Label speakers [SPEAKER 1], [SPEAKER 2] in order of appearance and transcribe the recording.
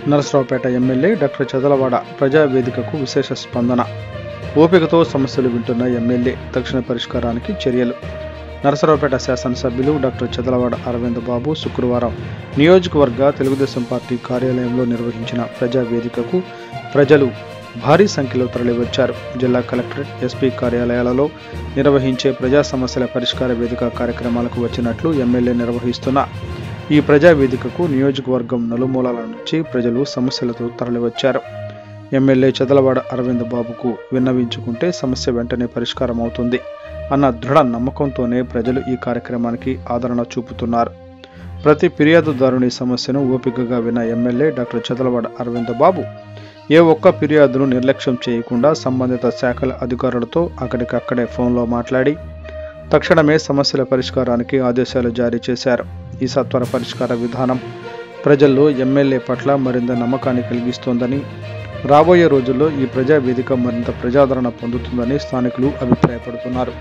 [SPEAKER 1] Narasaraopet MLA doctor Chadalavada ప్రజావేదికకు విశేష స్పందన. ఓపికతో సమస్యలు వింటున్న ఎమ్మెల్యే తక్షణ పరిష్కారానికి చర్యలు. నరసరావుపేట శాసనసభ్యులు డాక్టర్ చదలవాడ అరవింద్ బాబు శుక్రవారం నియోజకవర్గ తెలుగుదేశం పార్టీ కార్యాలయంలో నిర్వహించిన ప్రజావేదికకు ప్రజలు భారీ సంఖ్యలో తరలివచ్చారు. జిల్లా కలెక్టరేట్, ఎస్పీ కార్యాలయాలలో నిర్వహించే ప్రజా సమస్యల పరిష్కార వేదిక కార్యక్రమాలకు వచ్చినట్లు ఎమ్మెల్యే నిర్వహిస్తున్న ఈ ప్రజావేదికకు నియోజకవర్గం నలుమూలల నుంచి ప్రజలు సమస్యలతో తరలివచ్చారు. ఎమ్మెల్యే చదలవాడ అరవింద్ బాబుకు విన్నవించుకుంటే సమస్య వెంటనే పరిష్కారం అవుతుంది అన్న దృఢ నమ్మకంతోనే ప్రజలు ఈ కార్యక్రమానికి ఆదరణ చూపుతున్నారు. ప్రతి ఫిర్యాదుదారుని సమస్యను ఓపికగా విన్న ఎమ్మెల్యే డాక్టర్ చదలవాడ అరవింద్ బాబు ఏ ఒక్క ఫిర్యాదును నిర్లక్ష్యం చేయకుండా సంబంధిత శాఖల అధికారులతో అక్కడికక్కడే ఫోన్లో మాట్లాడి తక్షణమే సమస్యల పరిష్కారానికి ఆదేశాలు జారీ చేశారు. ఈ సత్వర పరిష్కార విధానం ప్రజల్లో ఎమ్మెల్యే పట్ల మరింత నమ్మకాన్ని కలిగిస్తోందని, రాబోయే రోజుల్లో ఈ ప్రజావేదిక మరింత ప్రజాదరణ పొందుతుందని స్థానికులు అభిప్రాయపడుతున్నారు.